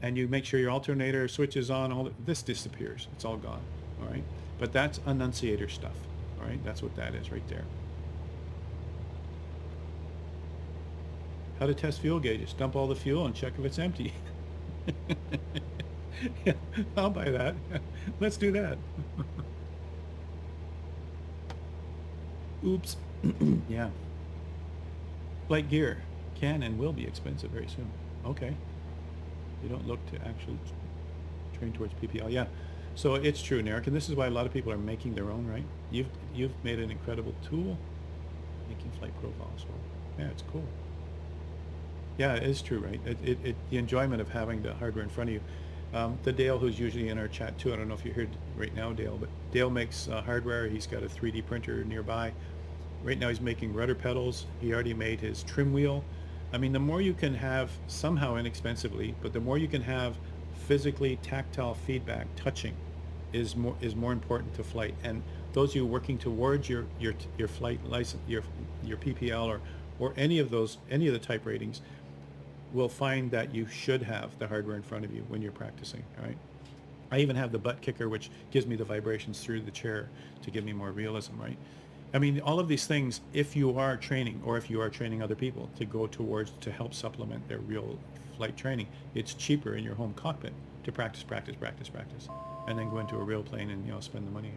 and you make sure your alternator switch is on, this disappears. It's all gone. All right. But that's annunciator stuff. All right. That's what that is right there. How to test fuel gauges. Dump all the fuel and check if it's empty. Yeah, I'll buy that. Let's do that. Oops. Yeah. Flight gear can and will be expensive very soon. Okay. You don't look to actually train towards PPL. Yeah. So it's true, Narek, and this is why a lot of people are making their own, right? You've made an incredible tool making flight profiles. So yeah, it's cool. Yeah, it is true, right? The enjoyment of having the hardware in front of you. The Dale, who's usually in our chat too, I don't know if you're here right now, Dale, but Dale makes hardware. He's got a 3D printer nearby. Right now he's making rudder pedals. He already made his trim wheel. I mean, the more you can have somehow inexpensively, but the more you can have physically tactile feedback, touching, is more important to flight. And those of you working towards your flight license, your PPL or any of the type ratings, will find that you should have the hardware in front of you when you're practicing. All right. I even have the butt kicker, which gives me the vibrations through the chair to give me more realism, right? I mean, all of these things, if you are training or if you are training other people to go towards to help supplement their real flight training, it's cheaper in your home cockpit to practice, and then go into a real plane and, spend the money.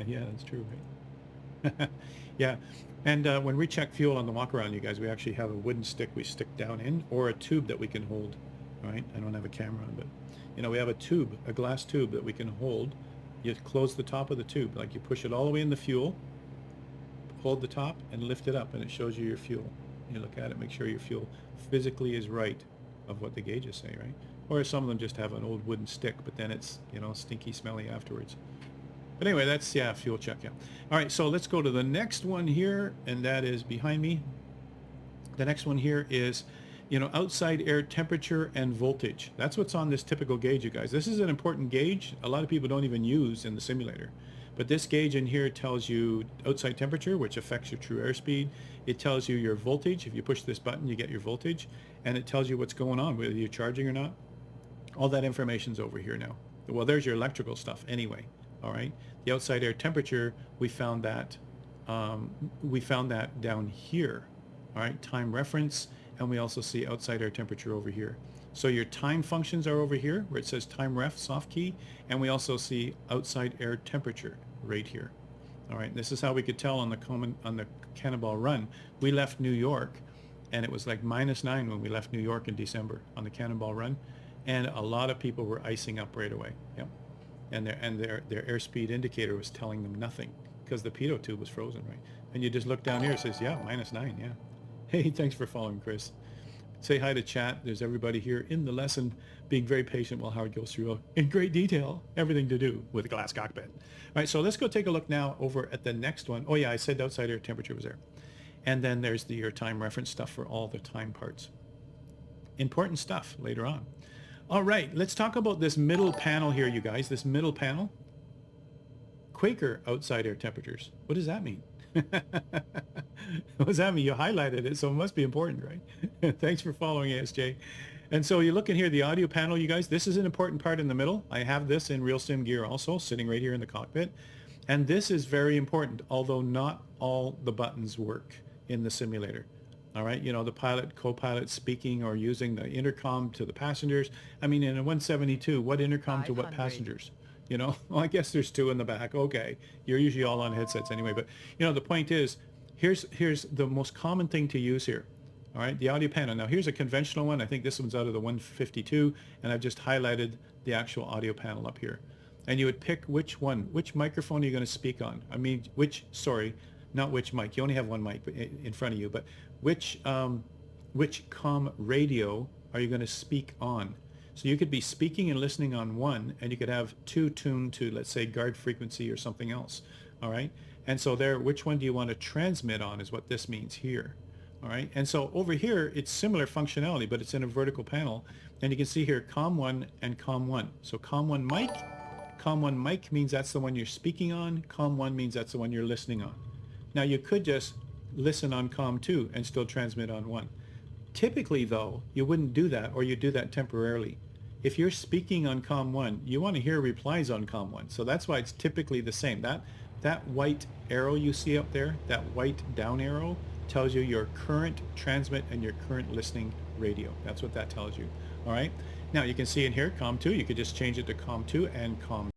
Yeah, that's true, right? Yeah, and when we check fuel on the walk around, you guys, we actually have a wooden stick we stick down in, or a tube that we can hold. All right, I don't have a camera on, but we have a tube, a glass tube that we can hold. You close the top of the tube, like you push it all the way in the fuel, hold the top and lift it up, and it shows you your fuel. You look at it, make sure your fuel physically is right of what the gauges say, right? Or some of them just have an old wooden stick, but then it's, stinky, smelly afterwards. But anyway, that's, fuel check, yeah. All right, so let's go to the next one here, and that is behind me. The next one here is, outside air temperature and voltage. That's what's on this typical gauge, you guys. This is an important gauge a lot of people don't even use in the simulator. But this gauge in here tells you outside temperature, which affects your true airspeed. It tells you your voltage. If you push this button, you get your voltage. And it tells you what's going on, whether you're charging or not. All that information's over here now. Well, there's your electrical stuff anyway. All right. The outside air temperature, we found that down here. All right. Time reference. And we also see outside air temperature over here. So your time functions are over here where it says time ref soft key, and we also see outside air temperature right here. All right, this is how we could tell on the Cannonball run. We left New York, and it was like -9 when we left New York in December on the Cannonball run, and a lot of people were icing up right away. Yep, and their airspeed indicator was telling them nothing because the pitot tube was frozen, right? And you just look down here, it says -9, yeah. Hey, thanks for following, Chris. Say hi to chat. There's everybody here in the lesson being very patient while Howard goes through in great detail everything to do with a glass cockpit. All right, so let's go take a look now over at the next one. Oh yeah, I said outside air temperature was there. And then there's your time reference stuff for all the time parts. Important stuff later on. All right, let's talk about this middle panel here, you guys. This middle panel. Quaker outside air temperatures. What does that mean? What does that mean? You highlighted it, so it must be important, right? Thanks for following, ASJ. And so you look in here, the audio panel, you guys, this is an important part in the middle. I have this in RealSim gear also, sitting right here in the cockpit. And this is very important, although not all the buttons work in the simulator. All right, the pilot, co-pilot speaking or using the intercom to the passengers. I mean, in a 172, what intercom to what passengers? Well, I guess there's two in the back. Okay, you're usually all on headsets anyway. But, the point is, here's the most common thing to use here. All right, the audio panel. Now, here's a conventional one. I think this one's out of the 152, and I've just highlighted the actual audio panel up here. And you would pick which microphone are you going to speak on? I mean, not which mic. You only have one mic in front of you, but which comm radio are you going to speak on? So you could be speaking and listening on one, and you could have two tuned to, let's say, guard frequency or something else. All right. And so which one do you want to transmit on is what this means here. All right. And so over here, it's similar functionality, but it's in a vertical panel. And you can see here, COM 1 and COM 1. So COM 1 mic means that's the one you're speaking on. COM 1 means that's the one you're listening on. Now you could just listen on COM 2 and still transmit on 1. Typically, though, you wouldn't do that, or you do that temporarily. If you're speaking on COM 1, you want to hear replies on COM 1. So that's why it's typically the same. That white arrow you see up there, that white down arrow, tells you your current transmit and your current listening radio. That's what that tells you. All right. Now you can see in here COM 2. You could just change it to COM 2 and COM